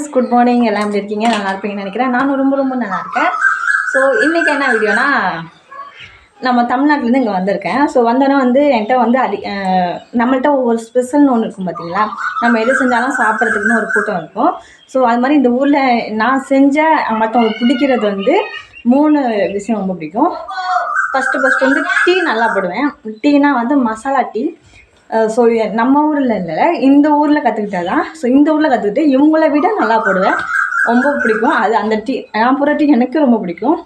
Friends, good morning. எல்லாம் எப்படி இருக்கீங்க? நல்லா இருப்பீங்கன்னு நினைக்கிறேன். நானும் ரொம்ப ரொம்ப நல்லா இருக்கேன். ஸோ இன்றைக்கி என்ன வீடியோனா, நம்ம தமிழ்நாட்டிலேருந்து இங்கே வந்திருக்கேன். ஸோ வந்தோன்னா வந்து என்கிட்ட வந்து நம்மள்கிட்ட ஒவ்வொரு ஸ்பெஷல்னு ஒன்று இருக்கும் பார்த்தீங்களா. நம்ம எது செஞ்சாலும் சாப்பிட்றதுக்குன்னு ஒரு கூட்டம் இருக்கும். ஸோ அது மாதிரி இந்த ஊரில் நான் செஞ்ச மற்றவங்களுக்கு பிடிக்கிறது வந்து 3 விஷயம் ரொம்ப பிடிக்கும். ஃபஸ்ட்டு வந்து டீ நல்லா போடுவேன். டீனா வந்து மசாலா டீ. ஸோ நம்ம ஊரில் இல்லை, இந்த ஊரில் கற்றுக்கிட்டா தான். ஸோ இந்த ஊரில் கற்றுக்கிட்டு இவங்கள விட நல்லா போடுவேன். ரொம்ப பிடிக்கும் அது. அந்த டீ நான் போடுற டீ எனக்கு ரொம்ப பிடிக்கும்.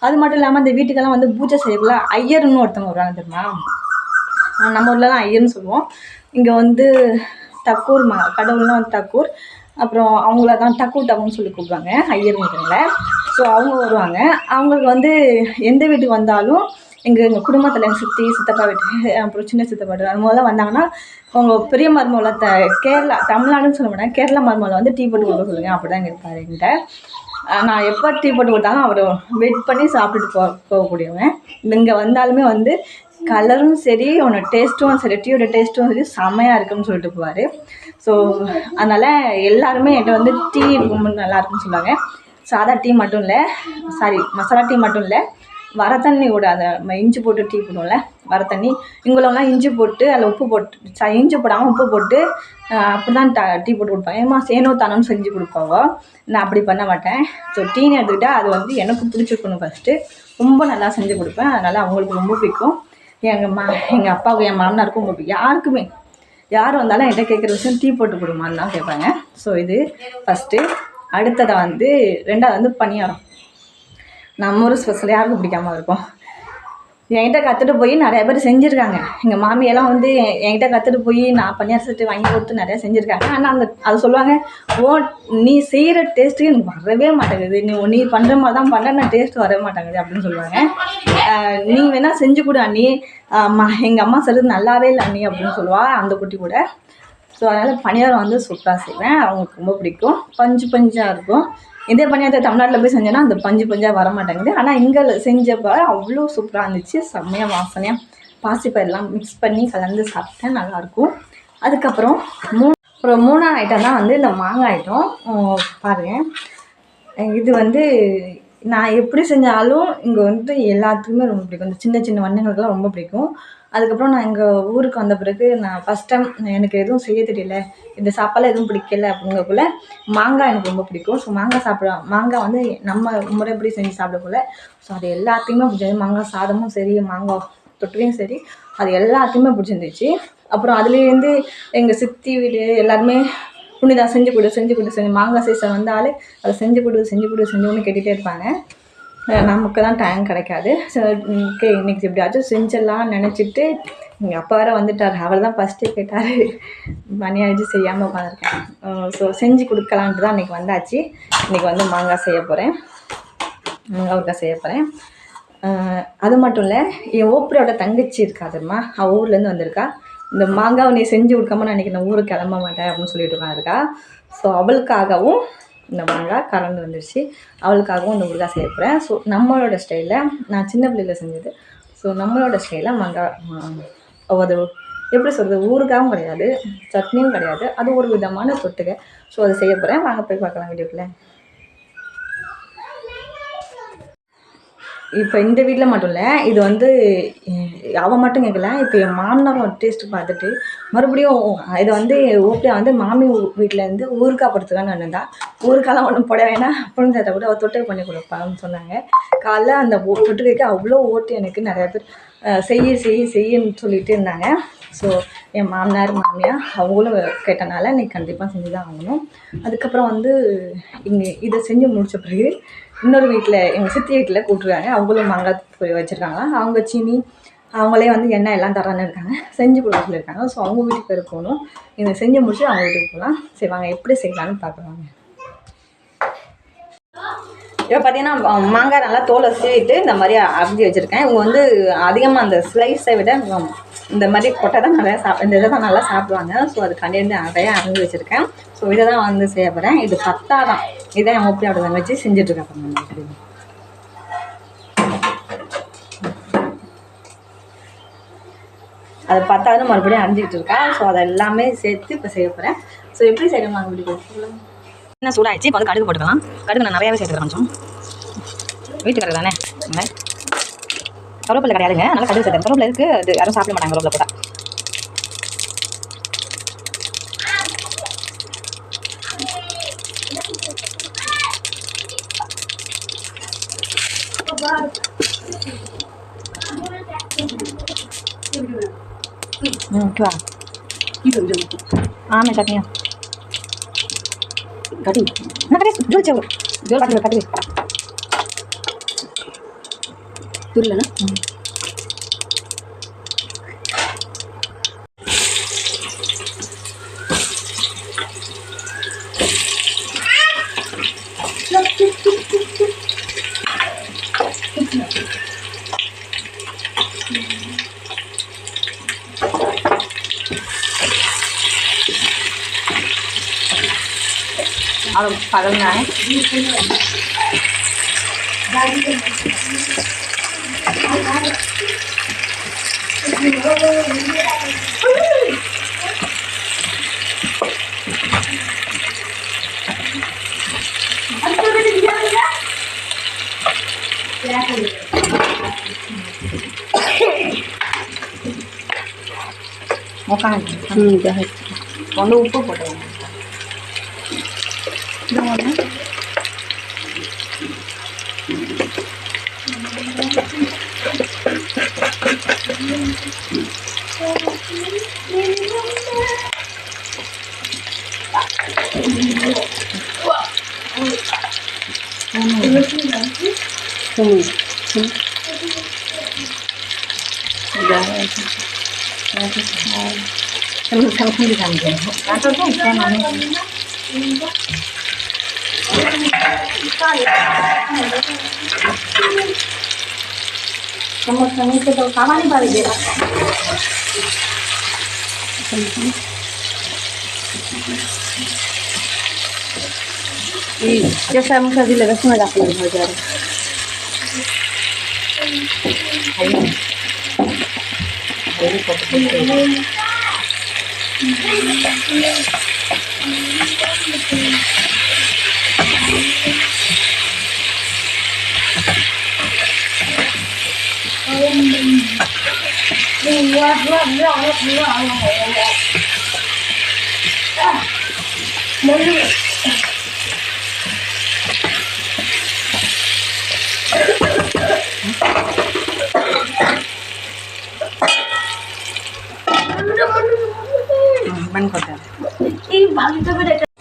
அது மட்டும் இல்லாமல் அந்த வீட்டுக்கெல்லாம் வந்து பூஜை செய்யக்குள்ள ஐயர்னு ஒருத்தவங்க வருவாங்க தெரியுமா. நம்ம ஊரில் ஐயர்னு சொல்லுவோம். இங்கே வந்து தக்கூர் கடவுள்லாம் வந்து தக்கூர். அப்புறம் அவங்கள தான் டக்குன்னு சொல்லி கூப்பிடுவாங்க ஐயருங்கிறவங்கள. ஸோ அவங்க வருவாங்க. அவங்களுக்கு வந்து எந்த வீட்டுக்கு வந்தாலும் எங்கள் குடும்பத்தில் எங்கள் சித்தி சித்தப்பா வீட்டு அப்புறம் சின்ன சித்தப்பா வீட்டு அது முதல்ல வந்தாங்கன்னா அவங்க பெரிய மருமகளை கேரளா தமிழ்நாடுன்னு சொல்ல மாட்டாங்க, கேரளா மருமகளை வந்து டீ போட்டு கொடுக்க சொல்லுங்கள். அப்படி தான் இருப்பார் என்கிட்ட. நான் எப்போ டீ போட்டு கொடுத்தாலும் அவர் வெயிட் பண்ணி சாப்பிட்டுட்டு போகக்கூடியவன். இங்கே வந்தாலுமே வந்து கலரும் சரி, அவனோட டேஸ்ட்டும் சரி, டீயோட டேஸ்ட்டும் சரி செம்மையாக இருக்குன்னு சொல்லிட்டு போவார். ஸோ அதனால் எல்லாருமே என்கிட்ட வந்து டீ ரொம்ப நல்லா இருக்குன்னு சொல்லுவாங்க. சாதா டீ மட்டும் இல்லை, மசாலா டீ மட்டும் இல்லை, வர தண்ணி கூட அதை இஞ்சி போட்டு டீ போடுவோம்ல, வர தண்ணி. இங்குள்ளவங்களாம் இஞ்சி போட்டு அதில் உப்பு போட்டு இஞ்சி போடாமல் உப்பு போட்டு அப்படி தான் டீ போட்டு கொடுப்பாங்க. ஏமா சேனோ தானோன்னு செஞ்சு கொடுப்பாங்க. நான் அப்படி பண்ண மாட்டேன். ஸோ டீன்னு எடுத்துக்கிட்டால் அது வந்து எனக்கு பிடிச்சிருக்கணும். ஃபஸ்ட்டு ரொம்ப நல்லா செஞ்சு கொடுப்பேன். அதனால் அவங்களுக்கு ரொம்ப பிடிக்கும். எங்கள் அப்பாவுக்கு என் மாமனாருக்கும் ரொம்ப பிடிக்கும். யாருக்குமே யார் வந்தாலும் என்கிட்ட கேட்குற விஷயம் டீ போட்டு கொடுமான்னு தான் கேட்பாங்க. ஸோ இது ஃபஸ்ட்டு. அடுத்ததை வந்து 2வது வந்து பணியாரம். நம்ம ஒரு ஸ்பெஷல் யாருக்கும் பிடிக்காமல் இருக்கும். என்கிட்ட கற்றுட்டு போய் நிறைய பேர் செஞ்சுருக்காங்க. எங்கள் மாமியெல்லாம் வந்து என்கிட்ட கற்றுட்டு போய் நான் பணியாரம் செட்டு வாங்கி கொடுத்து நிறையா செஞ்சுருக்காங்க. ஆனால் அது சொல்லுவாங்க, நீ செய்கிற டேஸ்ட்டு எனக்கு வரவே மாட்டேங்குது, நீ பண்ணுற மாதிரி தான் பண்ணுற, நான் டேஸ்ட்டு வரவே மாட்டேங்குது அப்படின்னு சொல்லுவாங்க. நீ வேணால் செஞ்சு கொடு அண்ணி, எங்கள் அம்மா சொல்கிறது நல்லாவே இல்லை அண்ணி அப்படின்னு சொல்லுவாள் அந்த குட்டி கூட. ஸோ அதனால் பணியாரம் வந்து சூப்பராக செய்வேன். அவங்களுக்கு ரொம்ப பிடிக்கும். பஞ்சாக இருக்கும். இதே பணியாரத்தை தமிழ்நாட்டில் போய் செஞ்சேன்னா அந்த பஞ்சாக வர மாட்டேங்குது. ஆனால் இங்கே செஞ்சப்போ அவ்வளோ சூப்பராக இருந்துச்சு. செம்மையாக வாசனையாக பாசிப்பயிரெலாம் மிக்ஸ் பண்ணி கலந்து சாப்பிட்டேன், நல்லாயிருக்கும். அதுக்கப்புறம் 3ஆவது ஐட்டம் தான் வந்து இந்த மாங்காய் ஐட்டம். பாருங்கள், இது வந்து நான் எப்படி செஞ்சாலும் இங்கே வந்து எல்லாத்துக்குமே ரொம்ப பிடிக்கும். இந்த சின்ன சின்ன வண்ணங்களுக்கெல்லாம் ரொம்ப பிடிக்கும். அதுக்கப்புறம் நான் எங்கள் ஊருக்கு வந்த பிறகு நான் ஃபஸ்ட் டைம் எனக்கு எதுவும் செய்ய தெரியல, இந்த சாப்பாடுலாம் எதுவும் பிடிக்கல அப்படிங்கக்குள்ள மாங்காய் எனக்கு ரொம்ப பிடிக்கும். ஸோ மாங்காய் வந்து நம்ம முறைப்படி செஞ்சு சாப்பிடக்குள்ள ஸோ அது எல்லாத்தையுமே பிடிச்சது. மாங்காய் சாதமும் சரி, மாங்காய் தொட்டிலையும் சரி, அது எல்லாத்தையுமே பிடிச்சிருந்துச்சு. அப்புறம் அதுலேருந்து எங்கள் சித்தி வீடு எல்லாருமே புனிதா செஞ்சு கொடு மாங்காய் சீசன் வந்தாலே அதை செஞ்சு கொடுன்னு கேட்டுகிட்டே இருப்பாங்க. நமக்கு தான் டைம் கிடைக்காது. ஸோ இன்றைக்கி எப்படியாச்சும் செஞ்சிடலாம் நினச்சிட்டு எங்கள் அப்பா வேறு வந்துட்டார். அவர் தான் ஃபஸ்ட்டு கேட்டார், மணி ஆகிடுச்சு செய்யாமல் உட்காந்துருக்கேன். ஸோ செஞ்சு கொடுக்கலான்ட்டு தான் இன்றைக்கி வந்தாச்சு. இன்றைக்கி வந்து மாங்காய் செய்ய போகிறேன், மாங்காய் செய்ய போகிறேன். அது மட்டும் இல்லை, என் ஓப்பரோட தங்கச்சி இருக்கா தெரியுமா, அவள் ஊர்லேருந்து வந்திருக்கா. இந்த மாங்காவை நீ செஞ்சு கொடுக்காம நான் இன்றைக்கி நான் ஊருக்கு கிளம்ப மாட்டேன் அப்படின்னு சொல்லிட்டு உட்காந்துருக்கா. ஸோ அவளுக்காகவும் இந்த மாங்காய் கலந்து வந்துடுச்சு. அவளுக்காகவும் இந்த ஊறுகாய் செய்ய போகிறேன். ஸோ நம்மளோட ஸ்டைலில், நான் சின்ன பிள்ளையில் செஞ்சது. ஸோ நம்மளோட ஸ்டைலில் மாங்காய் அது எப்படி சொல்கிறது, ஊறுகாயும் கிடையாது, சட்னியும் கிடையாது, அது ஒரு விதமான தொட்டுக்க. ஸோ அதை செய்ய போகிறேன். வாங்க போய் பார்க்கலாம் வீடியோக்குள்ளே. இப்போ இந்த வீட்டில் மட்டும் இல்லை, இது வந்து அவள் மட்டும் கேட்கல, இப்போ என் மாமனாரும் டேஸ்ட்டு பார்த்துட்டு மறுபடியும் இதை வந்து ஓகே வந்து மாமி வீட்டிலேருந்து ஊறுகாய் படுத்துக்கான்னு நினைந்தா, ஊறுகாலாம் ஒன்றும் போட வேணாம் அப்படின்னு சேர்த்தா கூட அவள் தொட்டுக்கு பண்ணி கொடுப்பான்னு சொன்னாங்க. காலைல அந்த தொட்டுக்கைக்கு அவ்வளோ ஓட்டு எனக்கு நிறையா பேர் செய்யன்னு சொல்லிட்டு இருந்தாங்க. ஸோ என் மாமியார் அவங்களும் கேட்டனால நீ கண்டிப்பாக செஞ்சு தான் ஆகணும். அதுக்கப்புறம் வந்து இதை செஞ்சு முடித்த பிறகு இன்னொரு வீட்டில் எங்கள் சித்தி வீட்டில் கூப்பிட்ருக்காங்க. அவங்களும் மாங்காய் போய் வச்சுருக்காங்க. அவங்க சீனி அவங்களே வந்து எண்ணெய் எல்லாம் தரான்னு இருக்காங்க, செஞ்சு கொடுக்க சொல்லியிருக்காங்க. ஸோ அவங்க வீட்டுக்கு போகணும். இதை செஞ்சு முடிச்சு அவங்க வீட்டுக்கு போகலாம். சரி வாங்க எப்படி செய்யலான்னு பார்க்குறாங்க. இப்போ பார்த்தீங்கன்னா மாங்காய் நல்லா தோலை சீவிட்டு இந்த மாதிரி அரிஞ்சு வச்சுருக்கேன். இவங்க வந்து அதிகமாக அந்த ஸ்லைஸை விட இந்த மாதிரி கொட்டை தான் நிறையா இந்த இதை தான் நல்லா சாப்பிடுவாங்க. ஸோ அதுக்காண்டி வந்து நிறையா அரிஞ்சு வச்சுருக்கேன். ஸோ இதை தான் வந்து செய்ய போகிறேன். இது பத்தாதான், இதை என் ஓப்பி அப்படி தான் வச்சு செஞ்சுட்ருக்கேன். அது பத்தாதுன்னு மறுபடியும் அரிஞ்சிக்கிட்டு இருக்கேன். ஸோ அதை எல்லாமே சேர்த்து இப்போ செய்ய போகிறேன். ஸோ எப்படி செய்யணும் வாங்க வீடியோ சொல்லுங்கள். என்ன சூடாகிடுச்சு. இப்போ வந்து கடுகு போட்டுக்கலாம். கடுகு நான் நிறையாவே சேர்த்துக்கிறேன். கொஞ்சம் வீட்டுக்கு தானே கருவேப்பிலை கிடையாதுங்க, அதனால் கடுகு சேர்த்தேன். கருவேப்பிலை இருக்குது, அது யாரும் சாப்பிட மாட்டாங்க கருவேப்பிலை போட்டால். ஓகேவா? ஆமாம் சட்னியா கட்டி நான் கட்டி ஜோல் சேவு ஜோல் கட்டி கட்டி புரியலண்ணா. और पकड़ना है। उप्पु पोट्टु तो सामान्य बारी दे जैसे हम सभी लगा समझ आप लोग हो जा रहे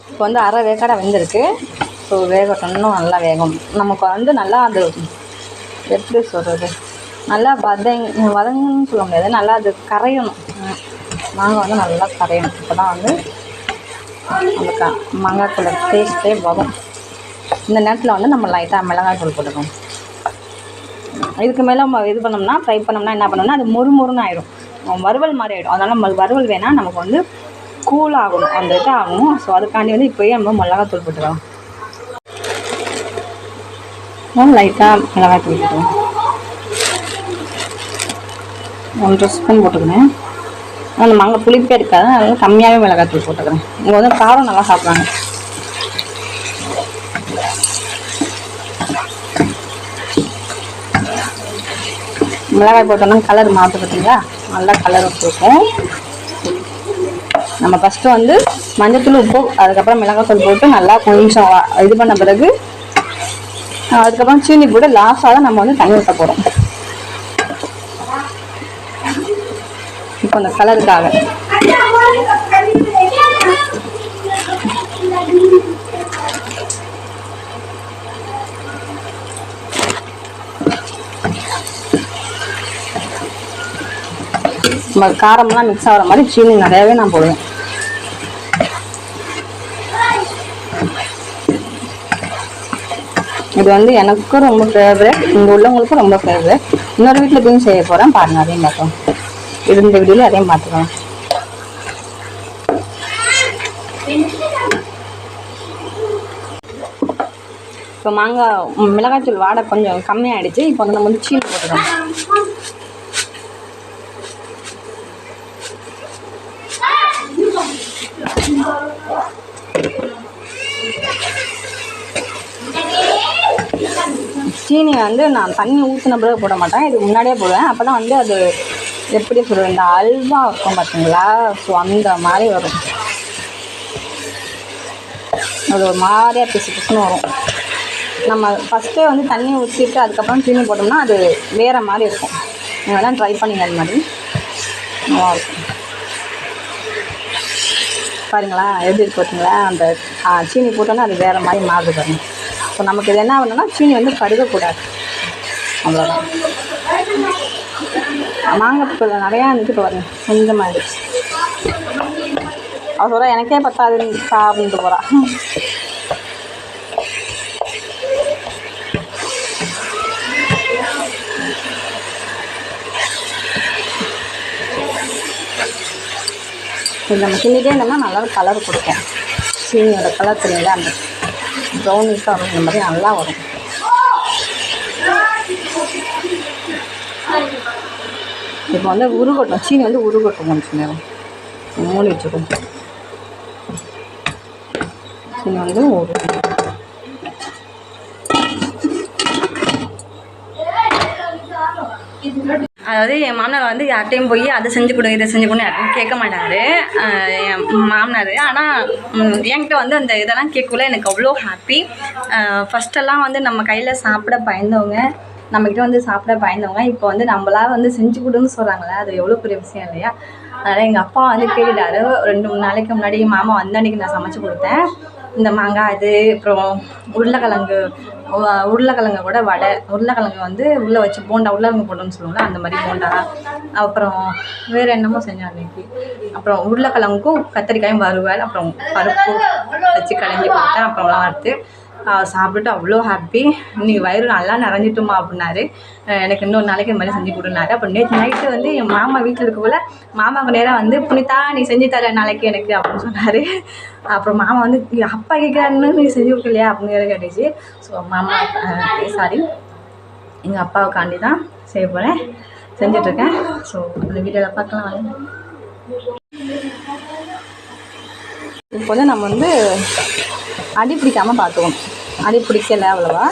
இப்போ வந்து அரை வேக்காடை வெந்திருக்கு. ஸோ வேகட்டும், இன்னும் நல்லா வேகும். நமக்கு வந்து நல்லா அது எப்படி சொல்கிறது, நல்லா வதங்கன்னு சொல்ல முடியாது, நல்லா அது கரையணும். மாங்காய் வந்து நல்லா கரையணும். இப்போ தான் வந்து அந்த மாங்காய்க்குள்ள டேஸ்ட்டே வரும். இந்த நேரத்தில் வந்து நம்ம லைட்டாக மிளகாய் தூள் போட்டுக்கணும். இதுக்கு மேலே நம்ம இது பண்ணோம்னா, ஃப்ரை பண்ணோம்னா என்ன பண்ணோம்னா அது மொறுமொறுன்னு ஆகிடும், வறுவல் மாதிரி ஆகிடும். அதனால் நம்ம வறுவல் வேணால் நமக்கு வந்து கூல் ஆகணும், அந்த இது ஆகும். ஸோ அதுக்காண்டி வந்து இப்போயே நம்ம மிளகாத்தூள் போட்டுக்கலாம். லைட்டாக மிளகாய்த்தூள் போட்டுக்கலாம், 1 ஸ்பூன் போட்டுக்கிறேன். அந்த மாங்காய் புளிப்பே இருக்காது, அதனால கம்மியாகவே மிளகாய்த்தூள் போட்டுக்கிறேன். இங்கே வந்து காரம் நல்லா சாப்பிட்றாங்க. மிளகாய் போட்டோம்னா கலர் மாற்ற பார்த்தீங்களா, நல்லா கலர் கொடுக்கும். நம்ம ஃபஸ்ட்டு வந்து மஞ்சத்தூள், உப்பு, அதுக்கப்புறம் மிளகாய்த்தூள் போட்டு நல்லா கொஞ்சம் இது பண்ண பிறகு அதுக்கப்புறம் சீனி போட்டு லாஸ்ட்டாக தான் நம்ம வந்து தண்ணி ஊற்ற போகிறோம். இப்போ அந்த கலருக்காக நம்ம காரம்லாம் மிக்ஸ் ஆகிற மாதிரி சீனி நிறையாவே நான் போடுவேன். இது வந்து எனக்கும் ரொம்ப ஃபேவரட், இங்கே உள்ளவங்களுக்கும் ரொம்ப ஃபேவரட். இன்னொரு வீட்டில் போய் செய்ய போகிறேன், பாருங்கள், அதையும் பார்க்கலாம். இந்த வீடியோவில் அதையும் பார்த்துக்கலாம். இப்போ மாங்காய் மிளகாய்த்தூள் வாடை கொஞ்சம் கம்மியாகிடுச்சு. இப்போ வந்து நம்ம வந்து சீனி போட்டுக்கலாம். சீனி வந்து நான் தண்ணி ஊற்றின பிறகு போட மாட்டேன், இதுக்கு முன்னாடியே போடுவேன். அப்போ தான் வந்து அது எப்படி சொல்கிறது, இந்த அல்வா இருக்கும் பார்த்தீங்களா, ஸோ அந்த மாதிரி வரும். அது ஒரு மாதிரியாக பிசு பிசுன்னு வரும். நம்ம ஃபஸ்ட்டே வந்து தண்ணி ஊற்றிட்டு அதுக்கப்புறம் சீனி போட்டோம்னா அது வேறு மாதிரி இருக்கும். நீங்கள் வேணால் ட்ரை பண்ணிங்க, அது மாதிரி நல்லாயிருக்கும். பாருங்களா எப்படி இருக்கு பார்த்தீங்களா, அந்த சீனி போட்டோன்னா அது வேறு மாதிரி மாறுது பாருங்க. ஸோ நமக்கு இது என்ன பண்ணணும்னா சீனி வந்து கருகக்கூடாது, அவ்வளோதான். மாங்காய் நிறையா இருந்துட்டு பாருங்க, கொஞ்சமாக இருந்துச்சு. அவள் சொல்கிறா எனக்கே பத்தாதுன்னு அப்படின்ட்டு போகிறா. நம்ம கிண்டிகிட்டே இருந்தோம்னா நல்லா கலர் கொடுக்கும். சீனியோட கலர் தெரியுங்களா, அந்த ப்ரௌனிஷாக வரும், இந்த மாதிரி நல்லா வரும். இப்போ வந்து உருகட்டும், சீனி வந்து உருகட்டும் கொஞ்சம் நேரம் மூடி வச்சுக்கணும். சீனி வந்து உருகட்டும். அதாவது என் மாமனார் வந்து யார்ட்டையும் போய் அதை செஞ்சு கொடுங்க இதை செஞ்சு கொடுங்க யார்ட்டையும் கேட்க மாட்டார் என் மாமனார். ஆனால் என்கிட்ட வந்து அந்த இதெல்லாம் கேட்கல எனக்கு அவ்வளோ ஹாப்பி. ஃபஸ்ட்டெல்லாம் வந்து நம்ம கையில் சாப்பிட பயந்தவங்க, நம்மக்கிட்ட வந்து சாப்பிட பயந்தவங்க இப்போ வந்து நம்மளால் வந்து செஞ்சு கொடுன்னு சொல்கிறாங்களே, அது எவ்வளோ பெரிய விஷயம் இல்லையா. அதனால் எங்கள் அப்பா வந்து கேட்டுட்டாரு. 2-3 நாளைக்கு முன்னாடி மாமா வந்த அன்றைக்கி நான் சமைச்சு கொடுத்தேன். இந்த மாங்காய் அது, அப்புறம் உருளைக்கிழங்கு கூட வடை, உருளைக்கிழங்கு வந்து உள்ளே வச்சு போண்டா, உருளைக்கிழங்கு போண்டோன்னு சொல்லுவாங்களா அந்த மாதிரி போண்டா. அப்புறம் வேறு என்னமோ செஞ்சேன் அன்றைக்கி. அப்புறம் உருளைக்கிழங்குக்கும் கத்திரிக்காயும் வறுவல், அப்புறம் பருப்பு வச்சு கலஞ்சி கொடுத்தேன். அப்புறம்லாம் வறுத்து சாப்பிட்டுட்டு அவ்வளோ ஹாப்பி. இன்றைக்கி வயிறு நல்லா நிறைஞ்சிட்டுமா அப்படின்னாரு. எனக்கு இன்னொரு நாளைக்கு இந்த மாதிரி செஞ்சு கொடுனாரு. அப்புறம் நேற்று நைட்டு வந்து என் மாமா வீட்டில் இருக்கக்குள்ள மாமாவுக்கு நேராக வந்து புனிதா நீ செஞ்சு தர நாளைக்கு எனக்கு அப்படின்னு சொன்னார். அப்புறம் மாமா வந்து அப்பா கேட்குறாருன்னு நீ செஞ்சு கொடுக்கலையா அப்படின்னு கேட்டுச்சு. ஸோ மாமா சாரி எங்கள் அப்பாவுக்காண்டி தான் செய்ய போகிறேன், செஞ்சிட்ருக்கேன். ஸோ அந்த வீடியோவில் பார்க்கலாம் வாங்க. இப்போ வந்து நம்ம வந்து அடி பிடிக்காமல் பார்த்துக்கணும். அடி பிடிக்கலை அவ்வளோவா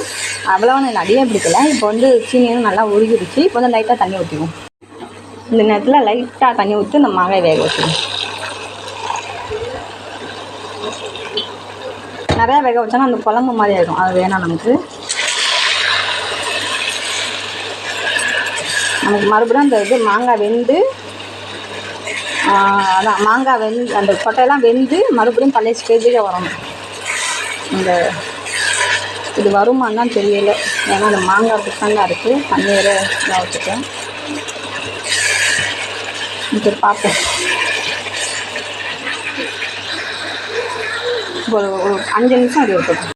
நான் அடியே பிடிக்கலை. இப்போ வந்து சீனியும் நல்லா உருகிடுச்சு. இப்போ வந்து லைட்டாக தண்ணி ஊற்றிக்கும். இந்த நேரத்தில் லைட்டாக தண்ணி ஊற்றி இந்த மாங்காய் வேக வச்சுக்கணும். நிறையா வேக வச்சோன்னா அந்த குழம்பு மாதிரி ஆகிடும், அது வேணாம் நமக்கு. மறுபடியும் அந்த இது மாங்காய் வெந்து அதான் மாங்காய் வெந்து அந்த கொட்டையெல்லாம் வெந்து மறுபடியும் பழைய ஸ்டேஜுக்கே வரணும். இந்த இது வருமானு தான் தெரியல, ஏன்னா அந்த மாங்காய் புத்தங்காக இருக்குது. தண்ணி வேறு இதாக வச்சுட்டேன். சரி பார்ப்போம். ஒரு 5 நிமிஷம் அது இருக்கட்டும்.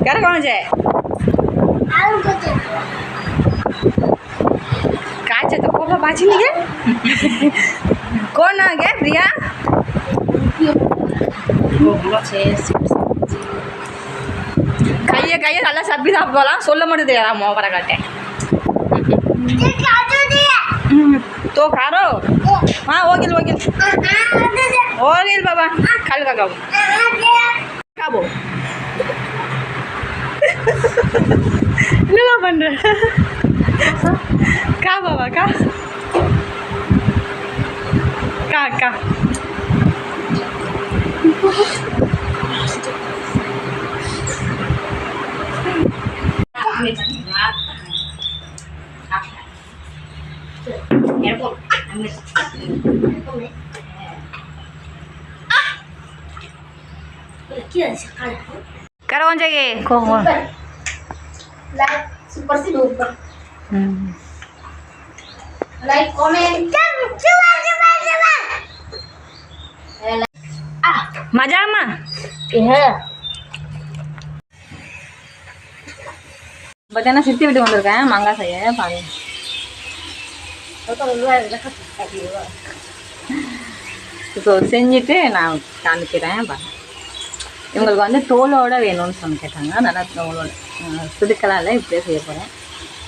क्या कौन है काचे तो कोपा बाजी नहीं है कौन आ गया प्रिया கையை கையை நல்லா சப்பி சாப்பிடலாம் சொல்ல மாட்டேது மோபரை காட்டேன் तो खारो हाँ ओगिल ओगिल ओगिल बाबा खाल का खाओ खाबो என்ன பண்ற கா பாபா கா கா கா Karon jage kong like super super like comment मजा मा बच्चा सिटी विட்டு வந்திருக்கேன் மாங்காய் செய்ய பாருங்க இப்போ செஞ்சுட்டு நான் காமிக்கிறேன் பாருங்க இவங்களுக்கு வந்து தோலோடு வேணும்னு சொல்லி கேட்டாங்க நல்லா தோலோடு சுடுக்கலாம் இல்லை இப்படியே செய்ய போகிறேன்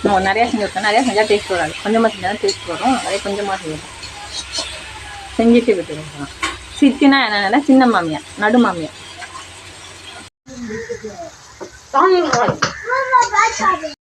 நான் நிறையா செஞ்சுருக்கேன் நிறையா செஞ்சால் டேஸ்ட் வராது கொஞ்சமாக செஞ்சால் டேஸ்ட் வரும் அதே கொஞ்சமாக செய்யணும் செஞ்சுட்டு விட்டு வைக்கலாம் சித்தினா என்னன்னா சின்ன மாமியா, நடு மாமியா.